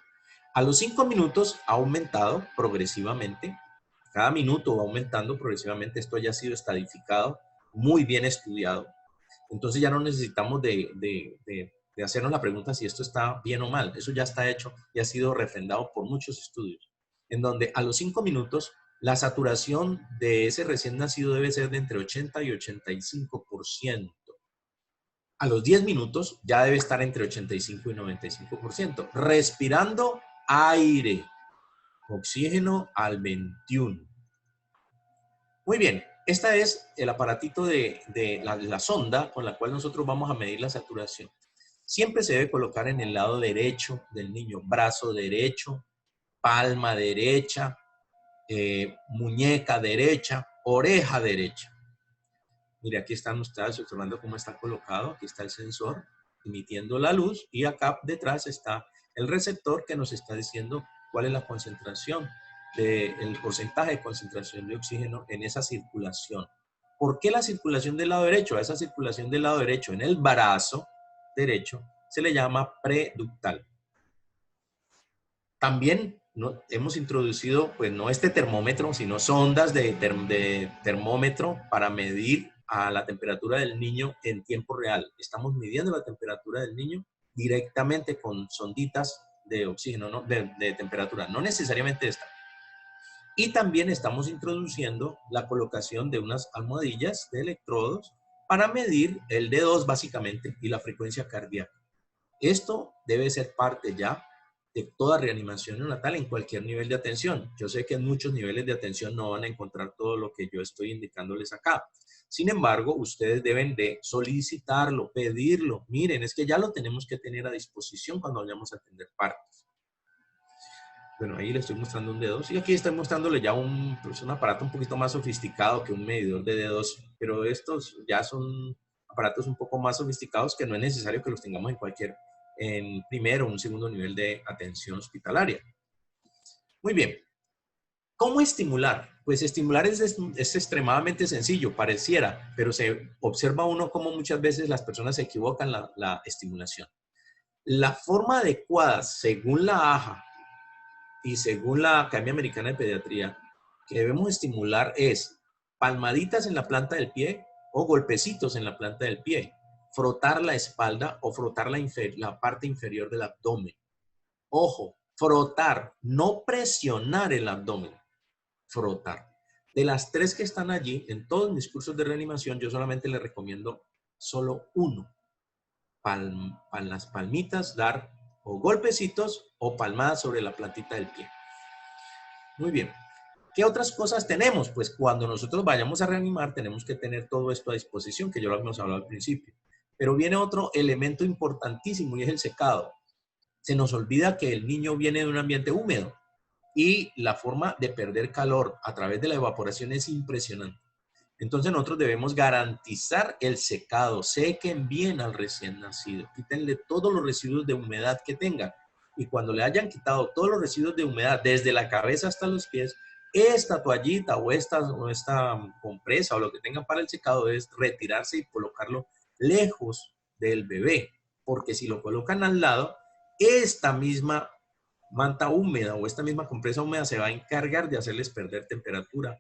A los 5 minutos ha aumentado progresivamente. Cada minuto va aumentando progresivamente. Esto ya ha sido estadificado, muy bien estudiado. Entonces ya no necesitamos de hacernos la pregunta si esto está bien o mal. Eso ya está hecho y ha sido refrendado por muchos estudios, en donde a los 5 minutos la saturación de ese recién nacido debe ser de entre 80 y 85%. A los 10 minutos ya debe estar entre 85 y 95%. Respirando aire, oxígeno al 21. Muy bien, esta es el aparatito de la sonda con la cual nosotros vamos a medir la saturación. Siempre se debe colocar en el lado derecho del niño, brazo derecho, palma derecha, muñeca derecha, oreja derecha. Mire, aquí están ustedes observando cómo está colocado. Aquí está el sensor emitiendo la luz y acá detrás está el receptor que nos está diciendo cuál es la concentración, el porcentaje de concentración de oxígeno en esa circulación. ¿Por qué la circulación del lado derecho? A esa circulación del lado derecho en el brazo derecho se le llama preductal. También hemos introducido, pues no este termómetro, sino sondas de termómetro para medir a la temperatura del niño en tiempo real. Estamos midiendo la temperatura del niño directamente con sonditas de oxígeno, ¿no? de temperatura, no necesariamente esta. Y también estamos introduciendo la colocación de unas almohadillas de electrodos para medir el D2 básicamente y la frecuencia cardíaca. Esto debe ser parte ya de toda reanimación neonatal en cualquier nivel de atención. Yo sé que en muchos niveles de atención no van a encontrar todo lo que yo estoy indicándoles acá. Sin embargo, ustedes deben de solicitarlo, pedirlo. Miren, es que ya lo tenemos que tener a disposición cuando vayamos a atender partos. Bueno, ahí le estoy mostrando un D2 y aquí estoy mostrándole ya un aparato un poquito más sofisticado que un medidor de D2, pero estos ya son aparatos un poco más sofisticados que no es necesario que los tengamos en primero o un segundo nivel de atención hospitalaria. Muy bien. ¿Cómo estimular? Pues estimular es extremadamente sencillo, pareciera, pero se observa uno cómo muchas veces las personas se equivocan la estimulación. La forma adecuada, según la AJA, y según la Academia Americana de Pediatría, que debemos estimular es palmaditas en la planta del pie o golpecitos en la planta del pie. Frotar la espalda o frotar la parte inferior del abdomen. Ojo, frotar, no presionar el abdomen, frotar. De las 3 que están allí, en todos mis cursos de reanimación, yo solamente les recomiendo solo uno. Las palmitas, dar o golpecitos o palmadas sobre la plantita del pie. Muy bien. ¿Qué otras cosas tenemos? Pues cuando nosotros vayamos a reanimar tenemos que tener todo esto a disposición, que yo lo habíamos hablado al principio. Pero viene otro elemento importantísimo y es el secado. Se nos olvida que el niño viene de un ambiente húmedo y la forma de perder calor a través de la evaporación es impresionante. Entonces nosotros debemos garantizar el secado. Sequen bien al recién nacido. Quítenle todos los residuos de humedad que tengan. Y cuando le hayan quitado todos los residuos de humedad desde la cabeza hasta los pies, esta toallita o esta compresa o lo que tengan para el secado es retirarse y colocarlo lejos del bebé. Porque si lo colocan al lado, esta misma manta húmeda o esta misma compresa húmeda se va a encargar de hacerles perder temperatura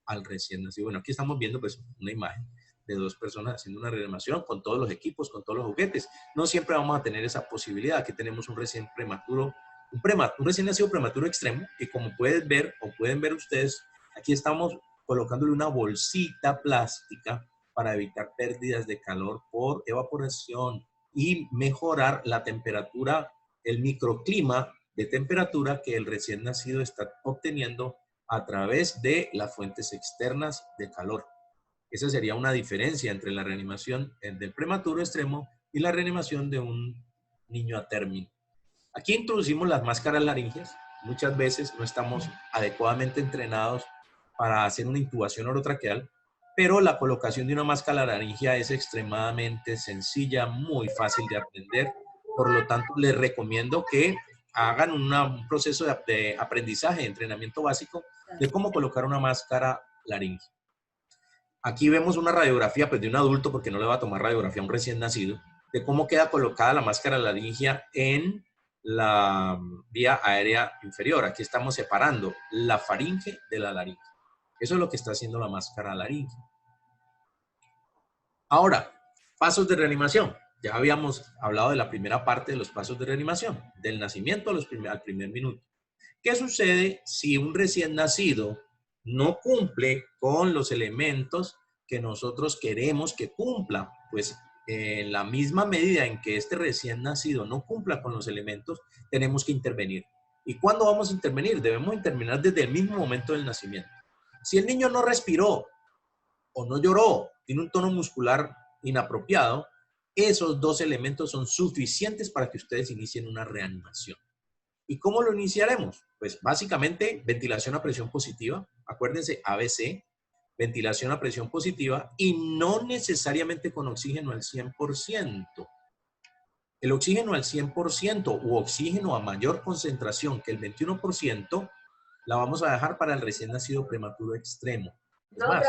al recién nacido. Bueno, aquí estamos viendo pues una imagen de 2 personas haciendo una reanimación con todos los equipos, con todos los juguetes. No siempre vamos a tener esa posibilidad. Aquí tenemos un recién prematuro, un recién nacido prematuro extremo, y como pueden ver o pueden ver ustedes, aquí estamos colocándole una bolsita plástica para evitar pérdidas de calor por evaporación y mejorar la temperatura, el microclima de temperatura que el recién nacido está obteniendo a través de las fuentes externas de calor. Esa sería una diferencia entre la reanimación del prematuro extremo y la reanimación de un niño a término. Aquí introducimos las máscaras laringeas. Muchas veces no estamos adecuadamente entrenados para hacer una intubación orotraqueal, pero la colocación de una máscara laringea es extremadamente sencilla, muy fácil de aprender. Por lo tanto, les recomiendo que hagan un proceso de aprendizaje, de entrenamiento básico de cómo colocar una máscara laringea. Aquí vemos una radiografía pues, de un adulto, porque no le va a tomar radiografía a un recién nacido, de cómo queda colocada la máscara laringea en la vía aérea inferior. Aquí estamos separando la faringe de la laringe. Eso es lo que está haciendo la máscara laringea. Ahora, pasos de reanimación. Ya habíamos hablado de la primera parte de los pasos de reanimación, del nacimiento al primer minuto. ¿Qué sucede si un recién nacido no cumple con los elementos que nosotros queremos que cumpla? Pues en la misma medida en que este recién nacido no cumpla con los elementos, tenemos que intervenir. ¿Y cuándo vamos a intervenir? Debemos intervenir desde el mismo momento del nacimiento. Si el niño no respiró o no lloró, tiene un tono muscular inapropiado, esos 2 elementos son suficientes para que ustedes inicien una reanimación. ¿Y cómo lo iniciaremos? Pues básicamente ventilación a presión positiva, acuérdense ABC, ventilación a presión positiva y no necesariamente con oxígeno al 100%. El oxígeno al 100% u oxígeno a mayor concentración que el 21% la vamos a dejar para el recién nacido prematuro extremo. Es más,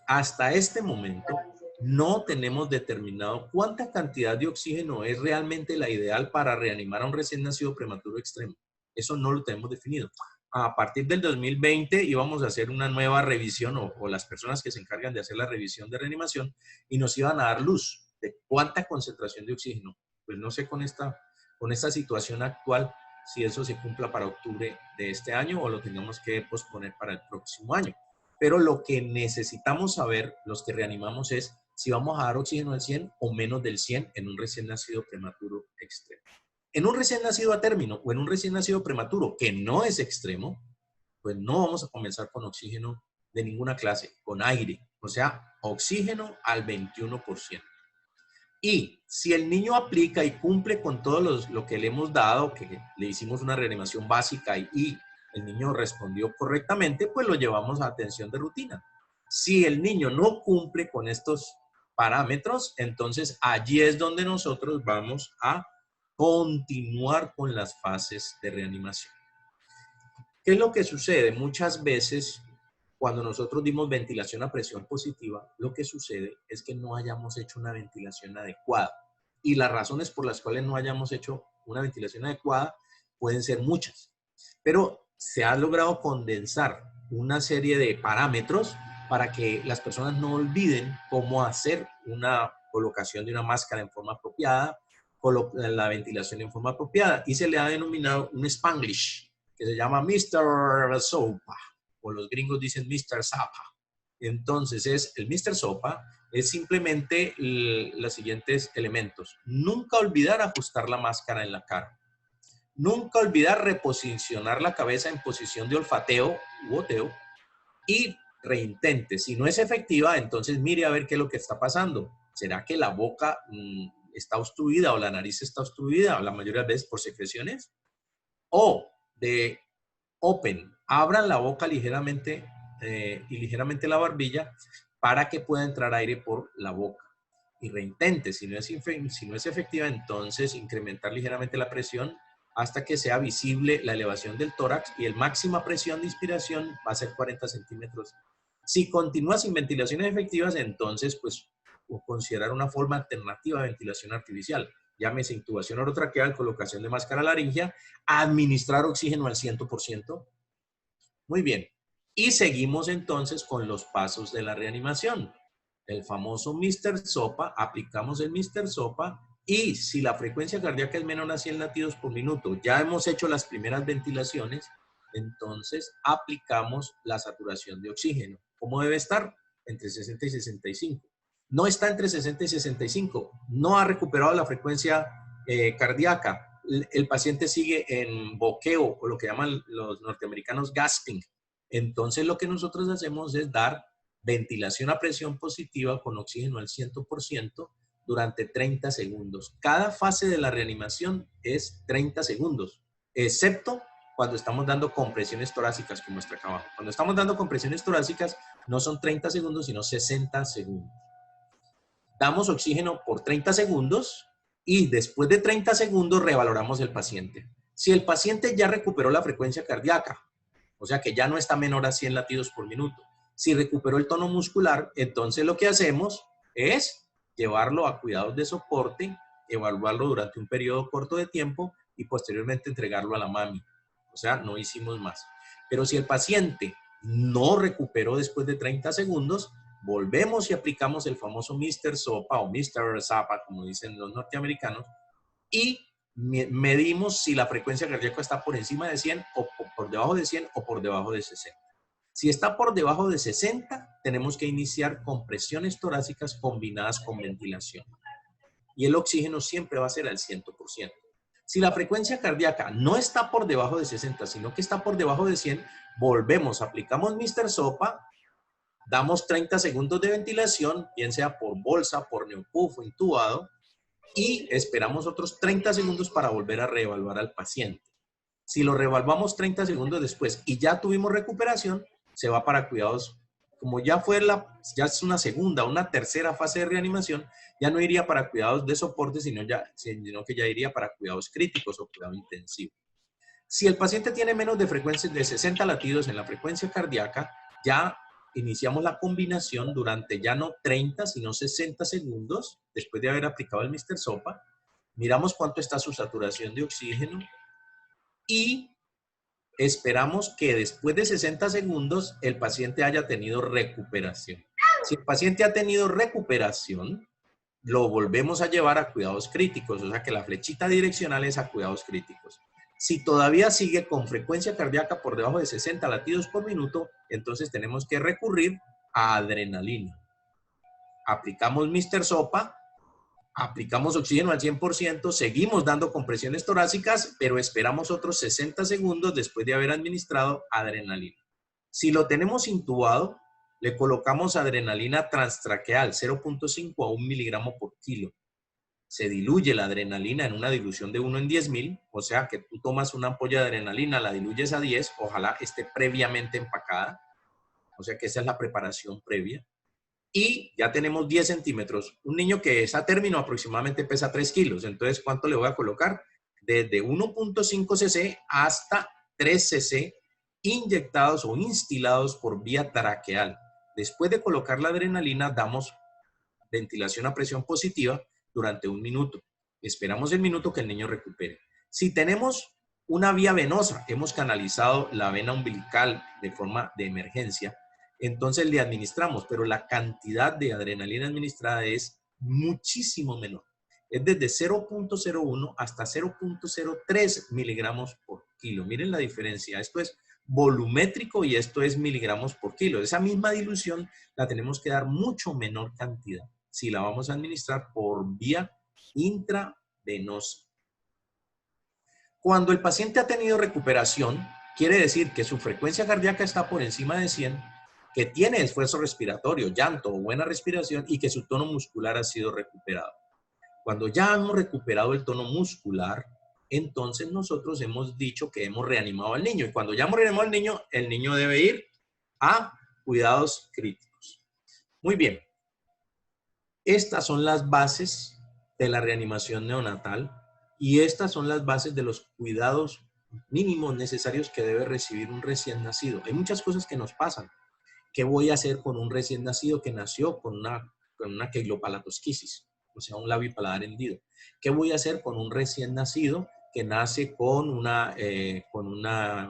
hasta este momento no tenemos determinado cuánta cantidad de oxígeno es realmente la ideal para reanimar a un recién nacido prematuro extremo. Eso no lo tenemos definido. A partir del 2020 íbamos a hacer una nueva revisión o las personas que se encargan de hacer la revisión de reanimación y nos iban a dar luz de cuánta concentración de oxígeno. Pues no sé con esta situación actual si eso se cumpla para octubre de este año o lo tengamos que posponer para el próximo año. Pero lo que necesitamos saber, los que reanimamos, es si vamos a dar oxígeno al 100 o menos del 100 en un recién nacido prematuro extremo. En un recién nacido a término o en un recién nacido prematuro que no es extremo, pues no vamos a comenzar con oxígeno de ninguna clase, con aire, o sea, oxígeno al 21%. Y si el niño aplica y cumple con todo lo que le hemos dado, que le hicimos una reanimación básica y el niño respondió correctamente, pues lo llevamos a atención de rutina. Si el niño no cumple con estos parámetros, entonces allí es donde nosotros vamos a continuar con las fases de reanimación. ¿Qué es lo que sucede? Muchas veces, cuando nosotros dimos ventilación a presión positiva, lo que sucede es que no hayamos hecho una ventilación adecuada. Y las razones por las cuales no hayamos hecho una ventilación adecuada pueden ser muchas. Pero se ha logrado condensar una serie de parámetros para que las personas no olviden cómo hacer una colocación de una máscara en forma apropiada, la ventilación en forma apropiada, y se le ha denominado un Spanglish, que se llama Mr. Sopa, o los gringos dicen Mr. Zapa. Entonces, el Mr. Sopa es simplemente los siguientes elementos. Nunca olvidar ajustar la máscara en la cara. Nunca olvidar reposicionar la cabeza en posición de olfateo u oteo y reintente. Si no es efectiva, entonces mire a ver qué es lo que está pasando. ¿Será que la boca está obstruida o la nariz está obstruida la mayoría de veces por secreciones? O de open, abran la boca ligeramente y ligeramente la barbilla para que pueda entrar aire por la boca. Y reintente, si no es efectiva, entonces incrementar ligeramente la presión hasta que sea visible la elevación del tórax y el máxima presión de inspiración va a ser 40 centímetros. Si continúa sin ventilaciones efectivas, entonces pues considerar una forma alternativa de ventilación artificial. Llámese intubación orotraqueal, colocación de máscara laringea, administrar oxígeno al 100%. Muy bien. Y seguimos entonces con los pasos de la reanimación. El famoso Mr. Sopa, aplicamos el Mr. Sopa y si la frecuencia cardíaca es menor a 100 latidos por minuto, ya hemos hecho las primeras ventilaciones, entonces aplicamos la saturación de oxígeno. ¿Cómo debe estar? Entre 60 y 65. No está entre 60 y 65. No ha recuperado la frecuencia cardíaca. El paciente sigue en boqueo o lo que llaman los norteamericanos gasping. Entonces lo que nosotros hacemos es dar ventilación a presión positiva con oxígeno al 100% durante 30 segundos. Cada fase de la reanimación es 30 segundos, excepto cuando estamos dando compresiones torácicas, como muestra acá abajo. Cuando estamos dando compresiones torácicas no son 30 segundos, sino 60 segundos. Damos oxígeno por 30 segundos y después de 30 segundos revaloramos el paciente. Si el paciente ya recuperó la frecuencia cardíaca, o sea que ya no está menor a 100 latidos por minuto, si recuperó el tono muscular, entonces lo que hacemos es llevarlo a cuidados de soporte, evaluarlo durante un periodo corto de tiempo y posteriormente entregarlo a la mami. O sea, no hicimos más. Pero si el paciente no recuperó después de 30 segundos, volvemos y aplicamos el famoso Mr. Sopa o Mr. Zapa, como dicen los norteamericanos, y medimos si la frecuencia cardíaca está por encima de 100 o por debajo de 100 o por debajo de 60. Si está por debajo de 60, tenemos que iniciar compresiones torácicas combinadas con ventilación. Y el oxígeno siempre va a ser al 100%. Si la frecuencia cardíaca no está por debajo de 60, sino que está por debajo de 100, volvemos, aplicamos Mr. Sopa, damos 30 segundos de ventilación, bien sea por bolsa, por neopuff o intubado, y esperamos otros 30 segundos para volver a reevaluar al paciente. Si lo reevaluamos 30 segundos después y ya tuvimos recuperación, se va para cuidados, como ya es una segunda o una tercera fase de reanimación, ya no iría para cuidados de soporte, sino que ya iría para cuidados críticos o cuidado intensivo. Si el paciente tiene menos de frecuencia de 60 latidos en la frecuencia cardíaca, ya iniciamos la combinación durante ya no 30, sino 60 segundos después de haber aplicado el Mr. Sopa. Miramos cuánto está su saturación de oxígeno y esperamos que después de 60 segundos el paciente haya tenido recuperación. Si el paciente ha tenido recuperación, lo volvemos a llevar a cuidados críticos, o sea que la flechita direccional es a cuidados críticos. Si todavía sigue con frecuencia cardíaca por debajo de 60 latidos por minuto, entonces tenemos que recurrir a adrenalina. Aplicamos Mr. Sopa, aplicamos oxígeno al 100%, seguimos dando compresiones torácicas, pero esperamos otros 60 segundos después de haber administrado adrenalina. Si lo tenemos intubado, le colocamos adrenalina transtraqueal 0.5 a 1 miligramo por kilo. Se diluye la adrenalina en una dilución de 1 en 10.000, o sea que tú tomas una ampolla de adrenalina, la diluyes a 10, ojalá esté previamente empacada, o sea que esa es la preparación previa. Y ya tenemos 10 centímetros. Un niño que es a término aproximadamente pesa 3 kilos, entonces ¿cuánto le voy a colocar? Desde 1.5 cc hasta 3 cc inyectados o instilados por vía traqueal. Después de colocar la adrenalina, damos ventilación a presión positiva durante 1 minuto. Esperamos el minuto que el niño recupere. Si tenemos una vía venosa, hemos canalizado la vena umbilical de forma de emergencia, entonces le administramos, pero la cantidad de adrenalina administrada es muchísimo menor. Es desde 0.01 hasta 0.03 miligramos por kilo. Miren la diferencia. Esto es volumétrico y esto es miligramos por kilo. Esa misma dilución la tenemos que dar mucho menor cantidad si la vamos a administrar por vía intravenosa. Cuando el paciente ha tenido recuperación, quiere decir que su frecuencia cardíaca está por encima de 100, que tiene esfuerzo respiratorio, llanto o buena respiración y que su tono muscular ha sido recuperado. Cuando ya hemos recuperado el tono muscular, entonces nosotros hemos dicho que hemos reanimado al niño. Y cuando ya hemos reanimado al niño, el niño debe ir a cuidados críticos. Muy bien. Estas son las bases de la reanimación neonatal y estas son las bases de los cuidados mínimos necesarios que debe recibir un recién nacido. Hay muchas cosas que nos pasan. ¿Qué voy a hacer con un recién nacido que nació con una queglopalatosquisis? O sea, un labio y paladar hendido. ¿Qué voy a hacer con un recién nacido que nace con una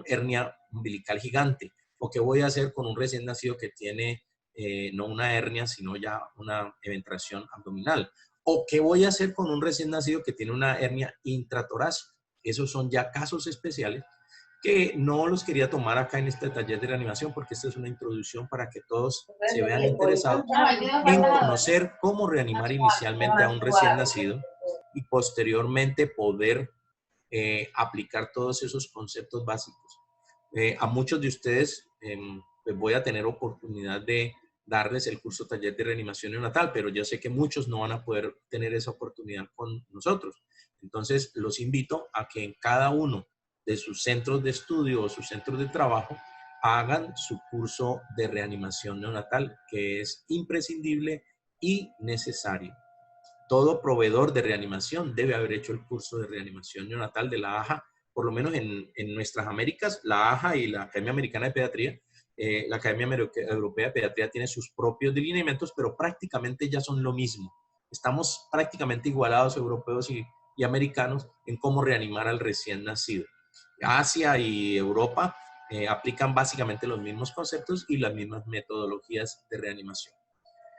hernia umbilical gigante? ¿O qué voy a hacer con un recién nacido que tiene no una hernia, sino ya una eventración abdominal? ¿O qué voy a hacer con un recién nacido que tiene una hernia intratorácica? Esos son ya casos especiales que no los quería tomar acá en este taller de reanimación porque esta es una introducción para que todos se vean interesados en conocer cómo reanimar inicialmente a un recién nacido y posteriormente poder aplicar todos esos conceptos básicos. A muchos de ustedes pues voy a tener oportunidad de darles el curso taller de reanimación neonatal, pero yo sé que muchos no van a poder tener esa oportunidad con nosotros. Entonces los invito a que en cada uno de sus centros de estudio o sus centros de trabajo hagan su curso de reanimación neonatal, que es imprescindible y necesario. Todo proveedor de reanimación debe haber hecho el curso de reanimación neonatal de la AJA, por lo menos en nuestras Américas, la AJA y la Academia Americana de Pediatría. La Academia Europea de Pediatría tiene sus propios lineamientos, pero prácticamente ya son lo mismo. Estamos prácticamente igualados europeos y americanos en cómo reanimar al recién nacido. Asia y Europa aplican básicamente los mismos conceptos y las mismas metodologías de reanimación.